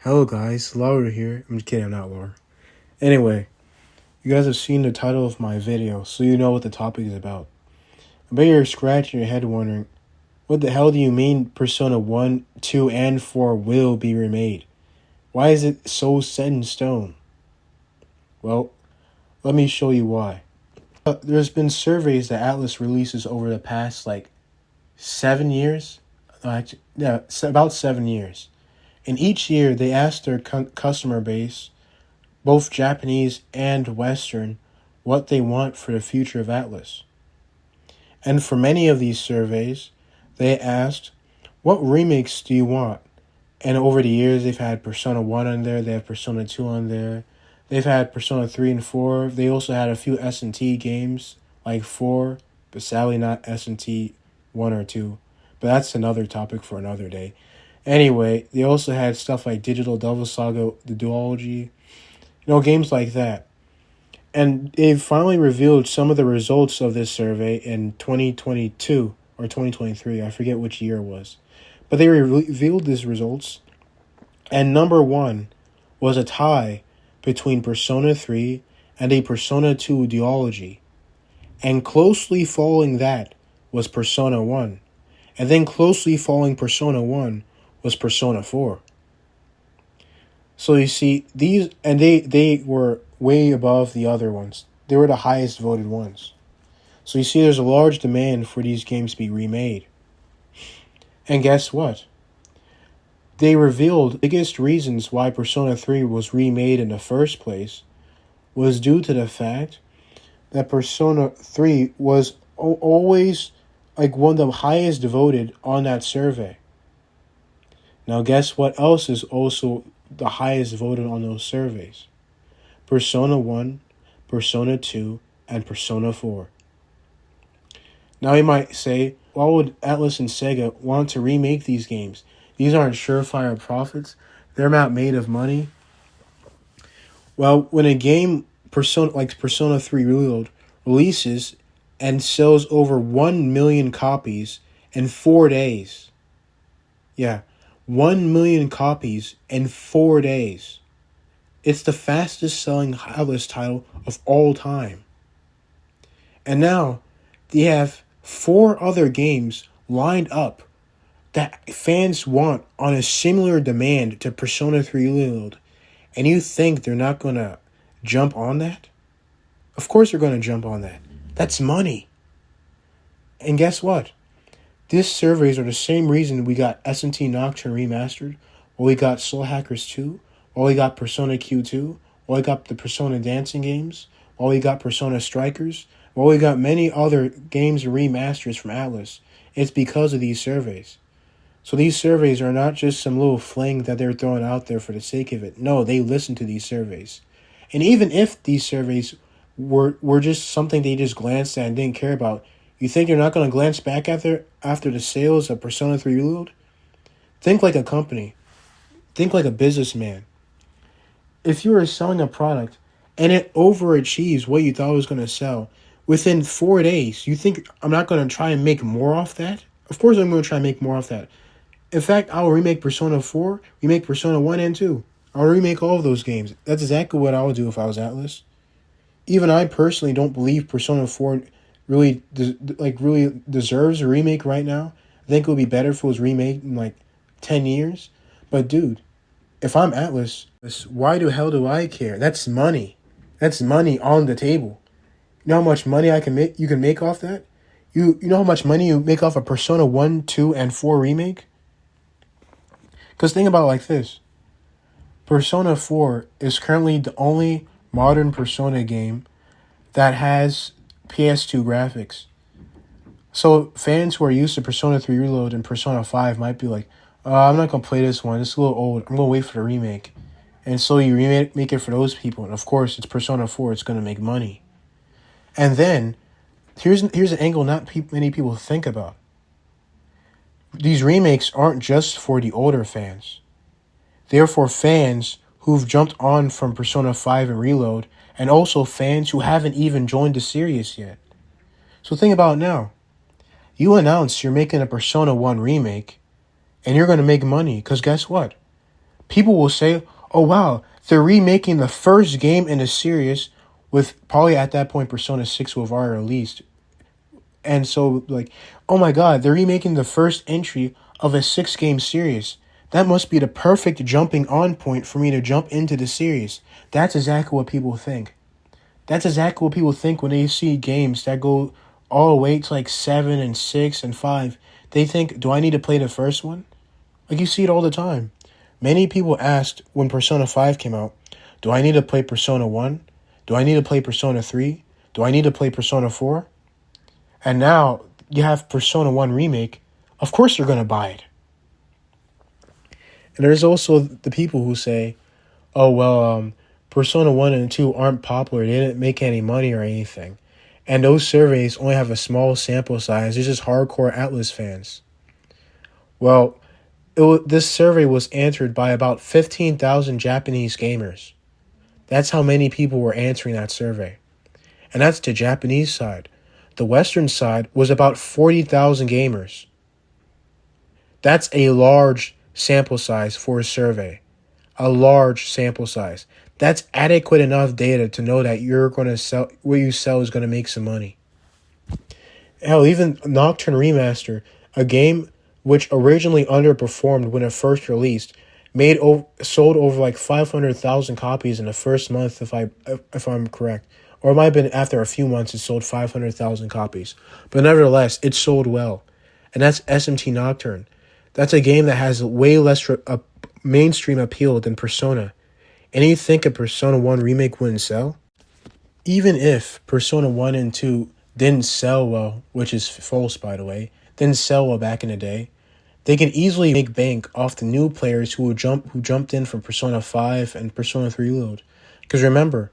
Hello guys, Laura here. I'm just kidding, I'm not Laura. Anyway, you guys have seen the title of my video, so you know what the topic is about. I bet you're scratching your head wondering, what the hell do you mean Persona 1, 2, and 4 will be remade? Why is it so set in stone? Well, let me show you why. There's been surveys that Atlas releases over the past 7 years. About 7 years. And each year they ask their customer base, both Japanese and Western, what they want for the future of Atlas. And for many of these surveys, they asked, what remakes do you want? And over the years, they've had Persona 1 on there, they have Persona 2 on there, they've had Persona 3 and 4, they also had a few S&T games, like 4, but sadly not S&T 1 or 2. But that's another topic for another day. Anyway, they also had stuff like Digital Devil Saga, the duology, games like that. And they finally revealed some of the results of this survey in 2022 or 2023. I forget which year it was. But they revealed these results. And number one was a tie between Persona 3 and a Persona 2 duology. And closely following that was Persona 1. And then closely following Persona 1 was Persona 4. So you see, these, and they were way above the other ones. They were the highest voted ones. So you see, there's a large demand for these games to be remade. And guess what? They revealed the biggest reasons why Persona 3 was remade in the first place was due to the fact that Persona 3 was always one of the highest voted on that survey. Now guess what else is also the highest voted on those surveys? Persona 1, Persona 2, and Persona 4. Now you might say, why would Atlas and Sega want to remake these games? These aren't surefire profits. They're not made of money. Well, when a game like Persona 3 Reload releases and sells over 1 million copies in 4 days. Yeah, 1 million copies in 4 days. It's the fastest selling Atlas title of all time. And now they have 4 other games lined up that fans want on a similar demand to Persona 3 Reload. And you think they're not going to jump on that? Of course they're going to jump on that. That's money. And guess what? These surveys are the same reason we got S&T Nocturne Remastered, or we got Soul Hackers 2, or we got Persona Q2, or we got the Persona Dancing games, or we got Persona Strikers, or we got many other games and remasters from Atlas. It's because of these surveys. So these surveys are not just some little fling that they're throwing out there for the sake of it. No, they listen to these surveys. And even if these surveys were just something they just glanced at and didn't care about, you think they're not going to glance back after the sales of Persona 3 Reload? Think like a company. Think like a businessman. If you were selling a product and it overachieves what you thought it was going to sell, within 4 days, you think I'm not going to try and make more off that? Of course I'm going to try and make more off that. In fact, I'll remake Persona 4, remake Persona 1 and 2. I'll remake all of those games. That's exactly what I would do if I was Atlas. Even I personally don't believe Persona 4 really deserves a remake right now. I think it would be better if it was remade in 10 years. But dude, if I'm Atlas, why the hell do I care? That's money. That's money on the table. You know how much money you can make off that? You know how much money you make off a Persona 1, 2, and 4 remake? Because think about it like this. Persona 4 is currently the only modern Persona game that has PS2 graphics. So fans who are used to Persona 3 Reload and Persona 5 might be like, I'm not going to play this one. It's a little old. I'm going to wait for the remake. And so you remake it for those people. And of course, it's Persona 4. It's going to make money. And then, here's an angle not many people think about. These remakes aren't just for the older fans. They're for fans who've jumped on from Persona 5 and Reload, and also fans who haven't even joined the series yet. So think about it now. You announce you're making a Persona 1 remake, and you're going to make money, because guess what? People will say, oh wow, they're remaking the first game in the series with probably at that point Persona 6 will have already released. And so, like, oh my god, they're remaking the first entry of a 6-game series. That must be the perfect jumping on point for me to jump into the series. That's exactly what people think. That's exactly what people think when they see games that go all the way to like 7 and 6 and 5. They think, do I need to play the first one? Like, you see it all the time. Many people asked when Persona 5 came out, do I need to play Persona 1? Do I need to play Persona 3? Do I need to play Persona 4? And now you have Persona 1 Remake. Of course they're going to buy it. And there's also the people who say, oh, well, Persona 1 and 2 aren't popular. They didn't make any money or anything. And those surveys only have a small sample size. They're just hardcore Atlas fans. Well, this survey was answered by about 15,000 Japanese gamers. That's how many people were answering that survey. And that's the Japanese side. The Western side was about 40,000 gamers. That's a large sample size for a survey. A large sample size. That's adequate enough data to know that you're going to sell, what you sell is going to make some money. Hell, even Nocturne Remaster, a game which originally underperformed when it first released, sold over like 500,000 copies in the first month, if I'm correct. Or it might have been after a few months it sold 500,000 copies. But nevertheless, it sold well. And that's SMT Nocturne. That's a game that has way less mainstream appeal than Persona. And you think a Persona 1 Remake wouldn't sell? Even if Persona 1 and 2 didn't sell well, which is false by the way, didn't sell well back in the day, they could easily make bank off the new players who jumped in from Persona 5 and Persona 3 Reload. Because remember,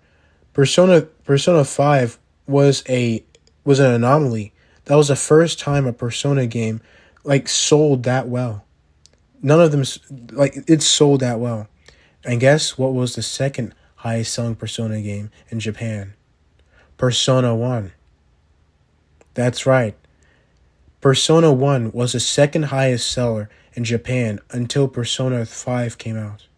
Persona 5 was an anomaly. That was the first time a Persona game sold that well. None of them it sold that well. And guess what was the second highest selling Persona game in Japan? Persona 1. That's right. Persona 1 was the second highest seller in Japan until Persona 5 came out.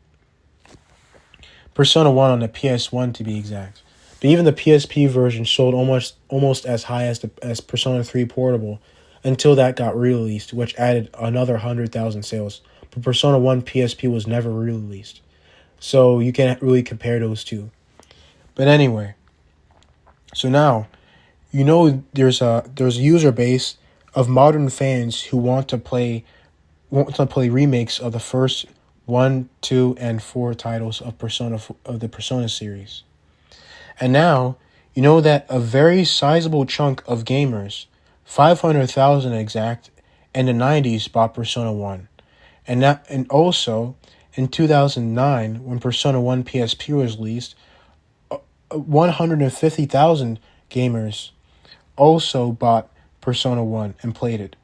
Persona 1 on the PS1 to be exact. But even the PSP version sold almost as high as Persona 3 Portable until that got re-released, which added another 100,000 sales. But Persona 1 PSP was never re-released. So you can't really compare those two. But anyway, so now, there's a user base of modern fans who want to play remakes of the first 1, 2, and 4 titles of the Persona series. And now, you know that a very sizable chunk of gamers, 500,000 exact, in the 90s bought Persona 1. And also, in 2009, when Persona 1 PSP was released, 150,000 gamers also bought Persona 1 and played it.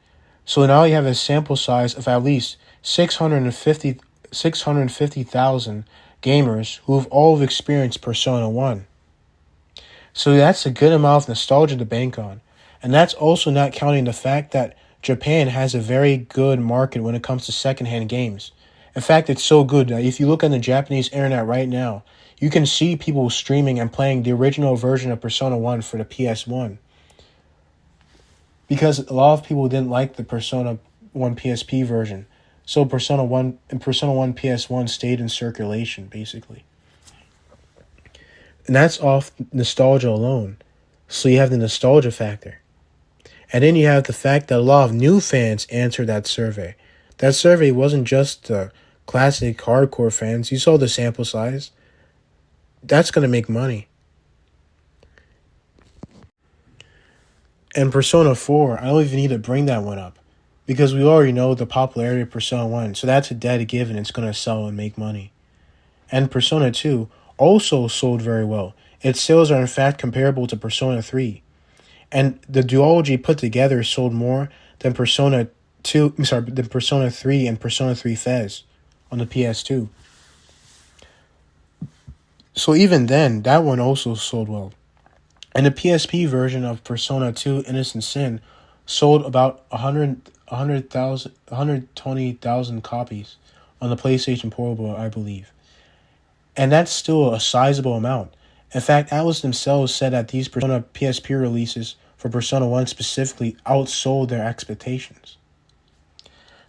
So now you have a sample size of at least 650,000 gamers who have all experienced Persona 1. So that's a good amount of nostalgia to bank on. And that's also not counting the fact that Japan has a very good market when it comes to secondhand games. In fact, it's so good that if you look on the Japanese internet right now, you can see people streaming and playing the original version of Persona 1 for the PS1. Because a lot of people didn't like the Persona 1 PSP version. So Persona 1 PS1 stayed in circulation, basically. And that's off nostalgia alone. So you have the nostalgia factor. And then you have the fact that a lot of new fans answered that survey. That survey wasn't just the classic hardcore fans. You saw the sample size. That's going to make money. And Persona 4, I don't even need to bring that one up. Because we already know the popularity of Persona 1. So that's a dead given. It's going to sell and make money. And Persona 2 also sold very well. Its sales are in fact comparable to Persona 3. And the duology put together sold more than Persona 3 and Persona 3 Fez on the PS2. So even then, that one also sold well. And the PSP version of Persona 2 Innocent Sin sold about 120,000 copies on the PlayStation Portable, I believe. And that's still a sizable amount. In fact, Atlas themselves said that these Persona PSP releases for Persona 1 specifically outsold their expectations.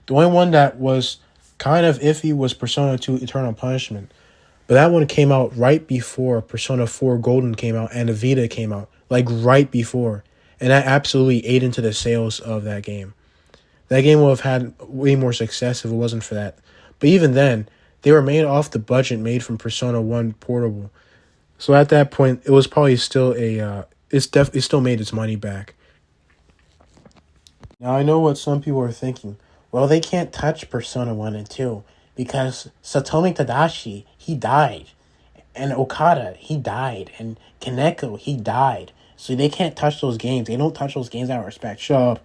The only one that was kind of iffy was Persona 2 Eternal Punishment. But that one came out right before Persona 4 Golden came out and the Vita came out. Like right before. And that absolutely ate into the sales of that game. That game would have had way more success if it wasn't for that. But even then, they were made off the budget made from Persona 1 Portable. So at that point, it was probably still it still made its money back. Now I know what some people are thinking. Well, they can't touch Persona 1 and 2 because Satomi Tadashi, he died. And Okada, he died. And Kaneko, he died. So they can't touch those games. They don't touch those games out of respect. Shut up.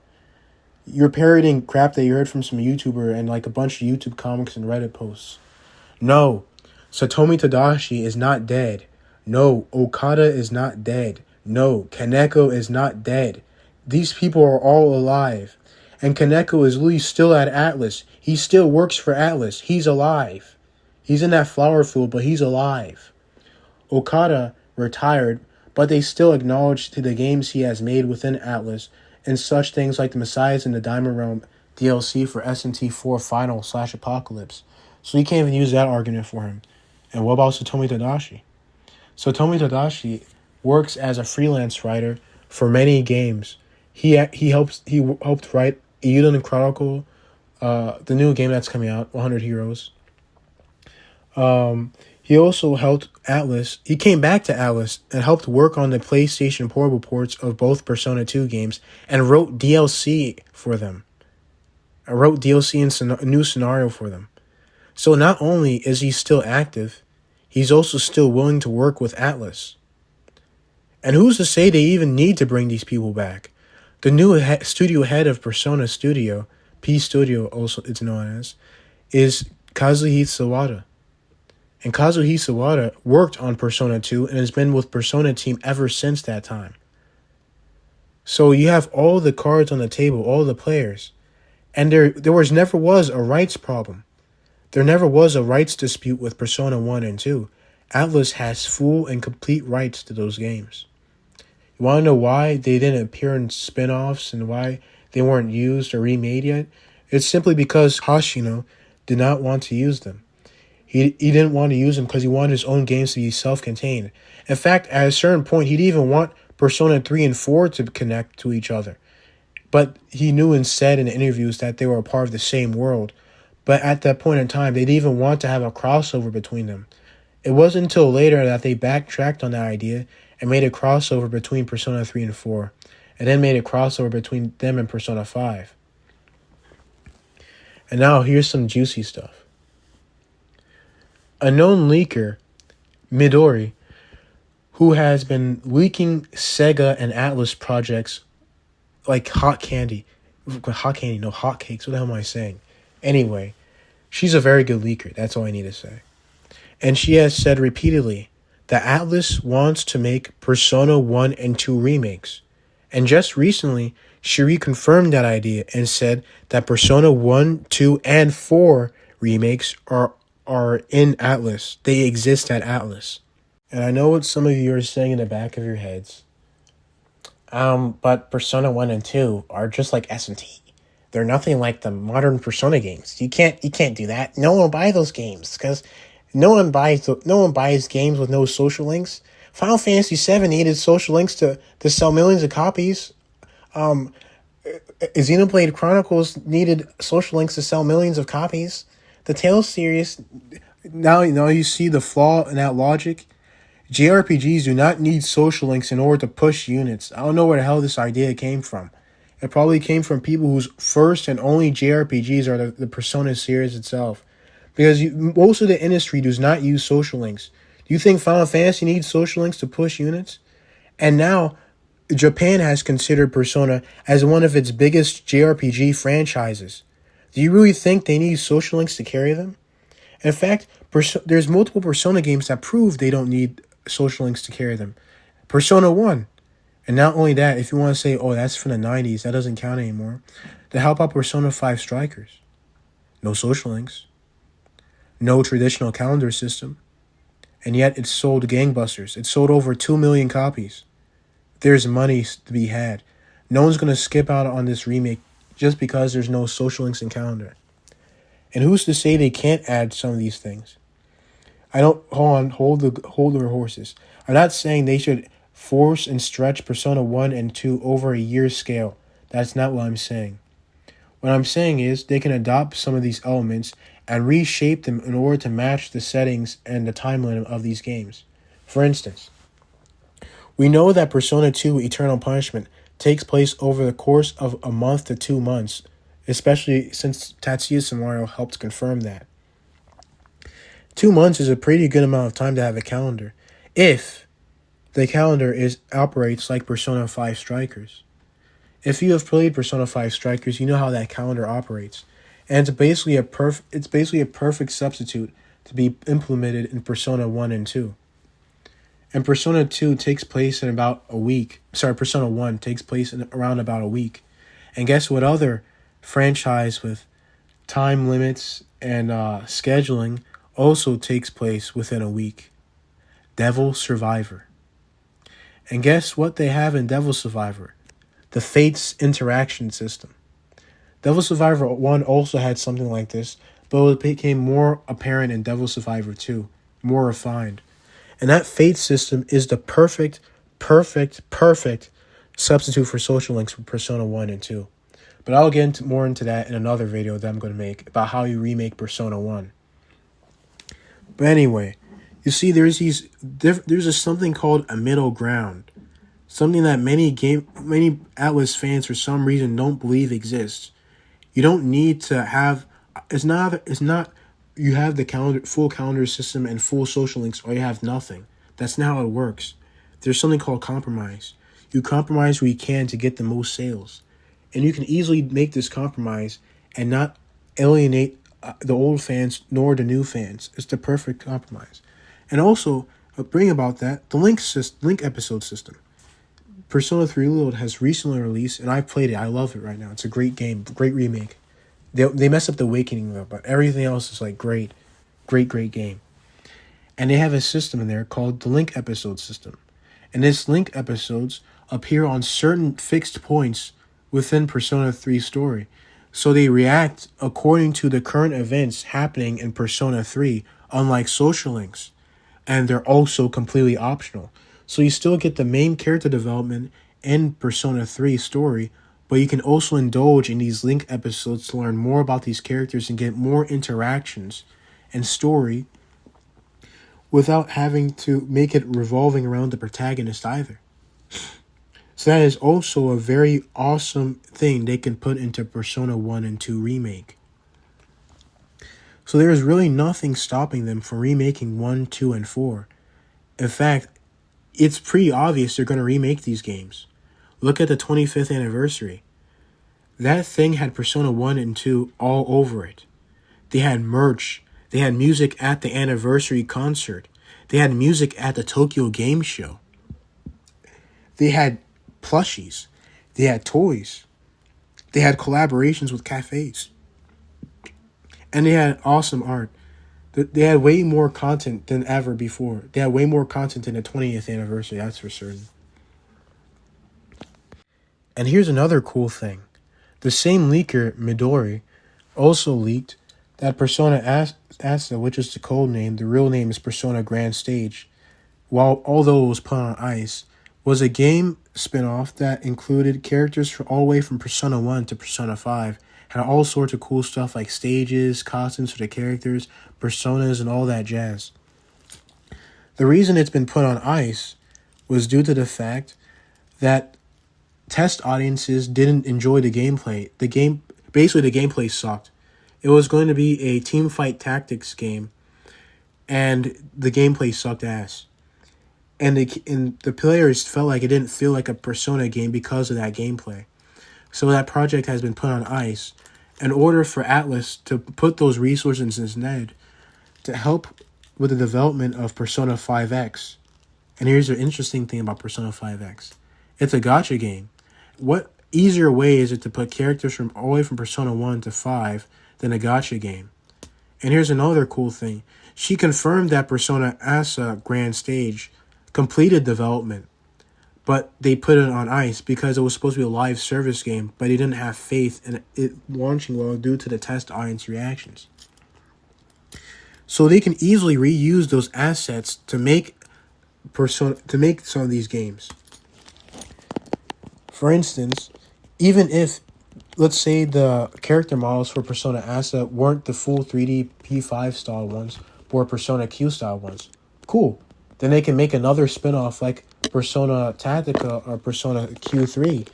You're parroting crap that you heard from some YouTuber and like a bunch of YouTube comics and Reddit posts. No, Satomi Tadashi is not dead. No, Okada is not dead. No, Kaneko is not dead. These people are all alive. And Kaneko is literally still at Atlas. He still works for Atlas. He's alive. He's in that flower field, but he's alive. Okada retired, but they still acknowledge to the games he has made within Atlas and such things like the Messiahs in the Diamond Realm DLC for S&T 4 Final/Apocalypse. So you can't even use that argument for him. And what about Satomi Tadashi? Satomi Tadashi works as a freelance writer for many games. He helped write Eiyuden Chronicle, the new game that's coming out, 100 Heroes. He also helped Atlas. He came back to Atlas and helped work on the PlayStation Portable ports of both Persona 2 games and wrote DLC for them. I wrote DLC and a new scenario for them. So not only is he still active, he's also still willing to work with Atlas. And who's to say they even need to bring these people back? The new studio head of Persona Studio, P Studio also it's known as, is Kazuhito Sawada. And Kazuhito Sawada worked on Persona 2 and has been with Persona team ever since that time. So you have all the cards on the table, all the players. And there never was a rights problem. There never was a rights dispute with Persona 1 and 2. Atlas has full and complete rights to those games. You want to know why they didn't appear in spin-offs and why they weren't used or remade yet? It's simply because Hoshino did not want to use them. He didn't want to use them because he wanted his own games to be self-contained. In fact, at a certain point, he'd even want Persona 3 and 4 to connect to each other. But he knew and said in interviews that they were a part of the same world. But at that point in time, they didn't even want to have a crossover between them. It wasn't until later that they backtracked on that idea and made a crossover between Persona 3 and 4, and then made a crossover between them and Persona 5. And now here's some juicy stuff. A known leaker, Midori, who has been leaking Sega and Atlas projects like hot candy. Hot candy, no, hotcakes. What the hell am I saying? Anyway, she's a very good leaker. That's all I need to say. And she has said repeatedly that Atlas wants to make Persona 1 and 2 remakes. And just recently, she reconfirmed that idea and said that Persona 1, 2, and 4 remakes are in Atlas. They exist at Atlas. And I know what some of you are saying in the back of your heads. But Persona 1 and 2 are just like S&T. They're nothing like the modern Persona games. You can't do that. No one will buy those games because no one buys games with no social links. Final Fantasy VII needed social links to sell millions of copies. Xenoblade Chronicles needed social links to sell millions of copies. The Tales series, now you see the flaw in that logic. JRPGs do not need social links in order to push units. I don't know where the hell this idea came from. It probably came from people whose first and only JRPGs are the Persona series itself. Because most of the industry does not use social links. Do you think Final Fantasy needs social links to push units? And now, Japan has considered Persona as one of its biggest JRPG franchises. Do you really think they need social links to carry them? In fact, there's multiple Persona games that prove they don't need social links to carry them. Persona 1. And not only that, if you want to say, oh, that's from the 90s, that doesn't count anymore. Then how about Persona 5 Strikers? No social links. no traditional calendar system, and yet it sold gangbusters. It sold over 2 million copies. There's money to be had. No one's going to skip out on this remake just because there's no social links and calendar. And who's to say they can't add some of these things? I don't hold their horses. I'm not saying they should force and stretch Persona 1 and 2 over a year's scale. That's not what I'm saying. What I'm saying is they can adopt some of these elements and reshape them in order to match the settings and the timeline of these games. For instance, we know that Persona 2 Eternal Punishment takes place over the course of a month to 2 months, especially since Tatsuya Samario helped confirm that. 2 months is a pretty good amount of time to have a calendar, if the calendar operates like Persona 5 Strikers. If you have played Persona 5 Strikers, you know how that calendar operates, and it's basically a perfect substitute to be implemented in Persona 1 and 2. And Persona 2 takes place in about a week. Persona 1 takes place in around about a week. And guess what other franchise with time limits and scheduling also takes place within a week? Devil Survivor. And guess what they have in Devil Survivor? The Fates interaction system. Devil Survivor 1 also had something like this, but it became more apparent in Devil Survivor 2, more refined. And that Fate system is the perfect substitute for social links for Persona 1 and 2. But I'll get more into that in another video that I'm going to make about how you remake Persona 1. But anyway, you see there's something called a middle ground. Something that many Atlas fans for some reason don't believe exists. You don't need to have it's not you have the full calendar system and full social links, or you have nothing. That's not how it works. There's something called compromise. You compromise where you can to get the most sales. And you can easily make this compromise and not alienate the old fans nor the new fans. It's the perfect compromise. And also, bring about that, the link episode system. Persona 3 Reload has recently released, and I've played it. I love it right now. It's a great game, great remake. They messed up the Awakening though, but everything else is like great game. And they have a system in there called the link episode system. And this link episodes appear on certain fixed points within Persona 3 story. So they react according to the current events happening in Persona 3, unlike social links. And they're also completely optional. So you still get the main character development in Persona 3 story, but you can also indulge in these link episodes to learn more about these characters and get more interactions and story without having to make it revolving around the protagonist either. So that is also a very awesome thing they can put into Persona 1 and 2 Remake. So there is really nothing stopping them from remaking 1, 2, and 4. In fact, it's pretty obvious they're going to remake these games. Look at the 25th anniversary. That thing had Persona 1 and 2 all over it. They had merch. They had music at the anniversary concert. They had music at the Tokyo Game Show. They had plushies. They had toys. They had collaborations with cafes. And they had awesome art. They had way more content than ever before. They had way more content than the 20th anniversary, that's for certain. And here's another cool thing. The same leaker, Midori, also leaked that Persona Asta, which is the code name, the real name is Persona Grand Stage, although it was put on ice, was a game spin-off that included characters all the way from Persona 1 to Persona 5, had all sorts of cool stuff like stages, costumes for the characters, personas, and all that jazz. The reason it's been put on ice was due to the fact that test audiences didn't enjoy the gameplay. The gameplay sucked. It was going to be a team fight tactics game, and the gameplay sucked ass. And the players felt like it didn't feel like a Persona game because of that gameplay. So that project has been put on ice in order for Atlas to put those resources instead to help with the development of Persona 5X. And here's the interesting thing about Persona 5X. It's a gacha game. What easier way is it to put characters from all the way from Persona 1 to 5 than a gacha game? And here's another cool thing. She confirmed that Persona Asa Grand Stage completed development, but they put it on ice because it was supposed to be a live service game, but they didn't have faith in it launching well due to the test audience reactions. So they can easily reuse those assets to make some of these games. For instance, even if, let's say, the character models for Persona Asa weren't the full 3D P5 style ones, but were Persona Q style ones, cool. Then they can make another spin-off like Persona Tactica or Persona Q3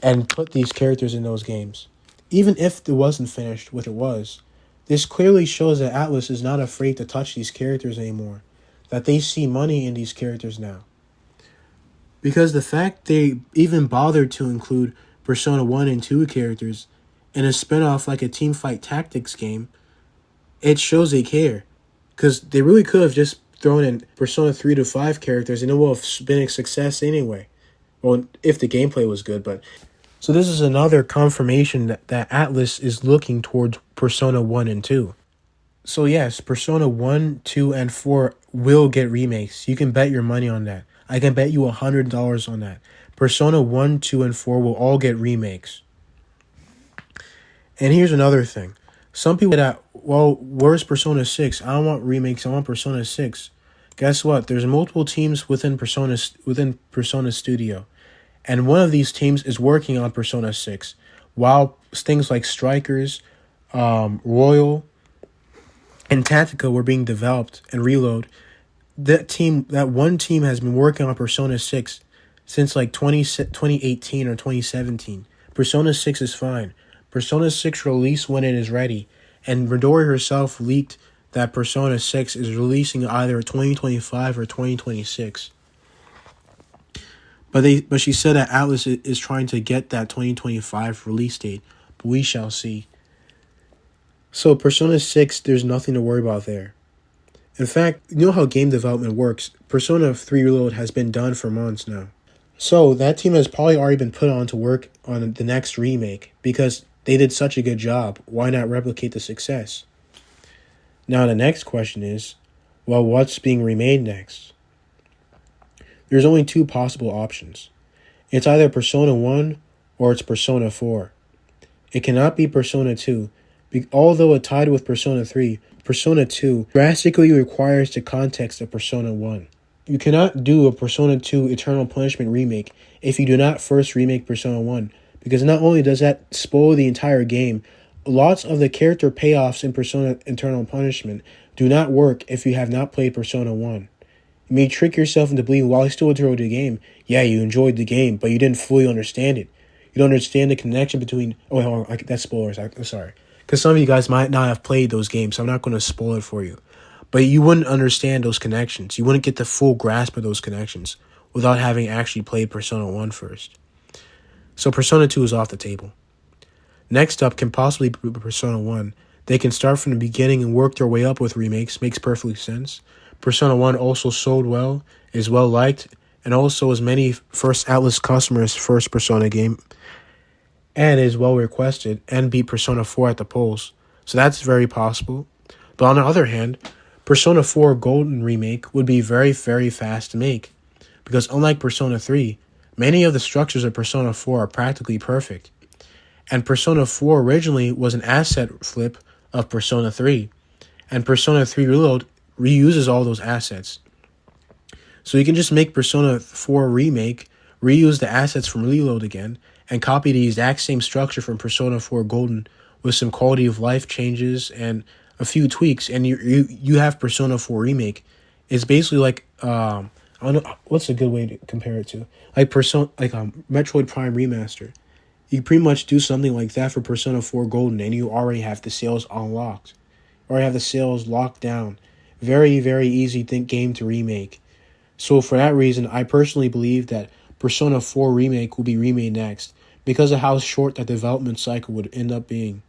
and put these characters in those games. Even if it wasn't finished with it was, this clearly shows that Atlus is not afraid to touch these characters anymore, that they see money in these characters now. Because the fact they even bothered to include Persona 1 and 2 characters in a spin-off like a Teamfight Tactics game, it shows they care. Because they really could have just thrown in Persona 3 to 5 characters and it would have been a success anyway. Well, if the gameplay was good, but... So this is another confirmation that Atlus is looking towards Persona 1 and 2. So yes, Persona 1, 2, and 4 will get remakes. You can bet your money on that. I can bet you $100 on that. Persona 1, 2, and 4 will all get remakes. And here's another thing. Some people that, well, where's Persona 6? I don't want remakes, I want Persona 6. Guess what? There's multiple teams within Persona Studio. And one of these teams is working on Persona 6. While things like Strikers, Royal, and Tactica were being developed and Reload, that one team has been working on Persona 6 since like 2018 or 2017. Persona 6 is fine. Persona 6 release when it is ready. And Midori herself leaked that Persona 6 is releasing either 2025 or 2026. But she said that Atlus is trying to get that 2025 release date. But we shall see. So Persona 6, there's nothing to worry about there. In fact, you know how game development works. Persona 3 Reload has been done for months now. So that team has probably already been put on to work on the next remake because they did such a good job. Why not replicate the success? Now the next question is, well, what's being remade next? There's only two possible options. It's either Persona 1 or it's Persona 4. It cannot be Persona 2. Although it tied with Persona 3, Persona 2 drastically requires the context of Persona 1. You cannot do a Persona 2 Eternal Punishment remake if you do not first remake Persona 1, because not only does that spoil the entire game, lots of the character payoffs in Persona Eternal Punishment do not work if you have not played Persona 1. You may trick yourself into believing while you still enjoyed the game, yeah, you enjoyed the game, but you didn't fully understand it. You don't understand the connection between... Oh, hold on, that's spoilers, I'm sorry. Because some of you guys might not have played those games, so I'm not going to spoil it for you. But you wouldn't understand those connections. You wouldn't get the full grasp of those connections without having actually played Persona 1 first. So Persona 2 is off the table. Next up can possibly be Persona 1. They can start from the beginning and work their way up with remakes. Makes perfect sense. Persona 1 also sold well, is well liked, and also as many first Atlus customers' first Persona game, and is well requested, and beat Persona 4 at the polls. So that's very possible. But on the other hand, Persona 4 Golden Remake would be very, very fast to make, because unlike Persona 3, many of the structures of Persona 4 are practically perfect. And Persona 4 originally was an asset flip of Persona 3, and Persona 3 Reload reuses all those assets. So you can just make Persona 4 Remake, reuse the assets from Reload again, and copy the exact same structure from Persona 4 Golden with some quality of life changes and a few tweaks, and you have Persona 4 Remake. It's basically like I don't know what's a good way to compare it to, like Metroid Prime Remaster. You pretty much do something like that for Persona 4 Golden, and you already have the sales unlocked, or have the sales locked down. Very, very easy game to remake. So for that reason, I personally believe that Persona 4 Remake will be remade next, because of how short that development cycle would end up being.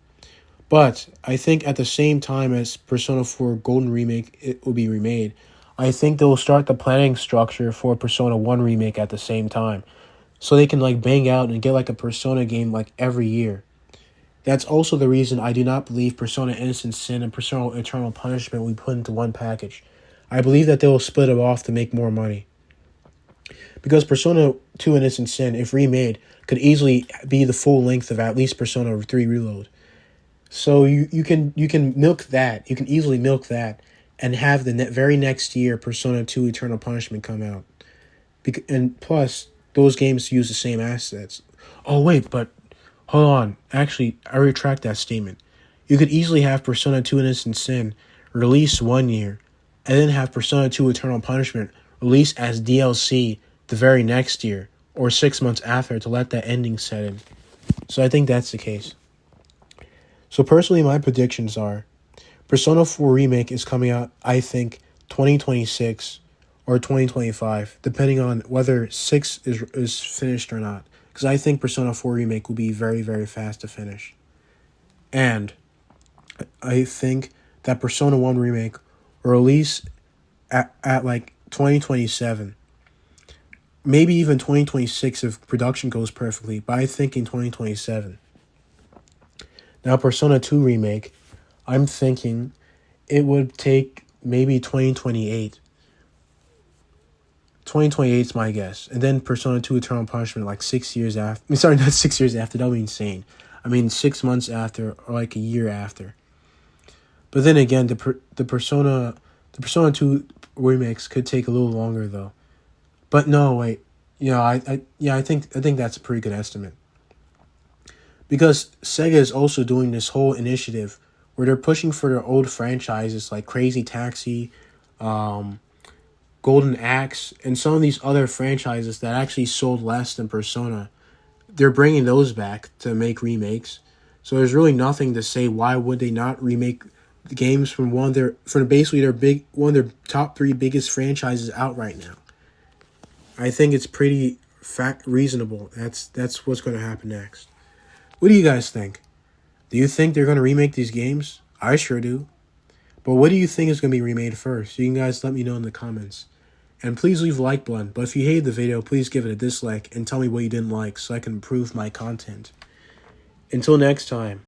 But I think at the same time as Persona 4 Golden Remake it will be remade, I think they'll start the planning structure for Persona 1 Remake at the same time. So they can bang out and get a Persona game every year. That's also the reason I do not believe Persona Innocent Sin and Persona Eternal Punishment will be put into one package. I believe that they will split it off to make more money. Because Persona 2 Innocent Sin, if remade, could easily be the full length of at least Persona 3 Reload. So you can milk that. You can easily milk that and have the very next year Persona 2 Eternal Punishment come out. And plus, those games use the same assets. Oh, wait, but hold on. Actually, I retract that statement. You could easily have Persona 2 Innocent Sin released 1 year, and then have Persona 2 Eternal Punishment released as DLC the very next year, or 6 months after, to let that ending set in. So I think that's the case. So personally, my predictions are Persona 4 Remake is coming out, I think, 2026 or 2025, depending on whether 6 is finished or not. Because I think Persona 4 Remake will be very, very fast to finish. And I think that Persona 1 Remake will release at like 2027. Maybe even 2026 if production goes perfectly, but I think in 2027. Now, Persona 2 Remake, I'm thinking it would take maybe 2028. 2028 is my guess. And then Persona 2 Eternal Punishment like 6 years after. Sorry, not 6 years after. That would be insane. I mean 6 months after or like a year after. But then again, the Persona 2 remakes could take a little longer though. But no, wait. I think that's a pretty good estimate. Because Sega is also doing this whole initiative where they're pushing for their old franchises like Crazy Taxi, Golden Axe, and some of these other franchises that actually sold less than Persona. They're bringing those back to make remakes. So there's really nothing to say why would they not remake the games from one of their top 3 biggest franchises out right now. I think it's pretty reasonable. That's what's going to happen next. What do you guys think? Do you think they're going to remake these games? I sure do. But what do you think is going to be remade first? You guys let me know in the comments. And please leave a like button. But if you hated the video, please give it a dislike and tell me what you didn't like so I can improve my content. Until next time.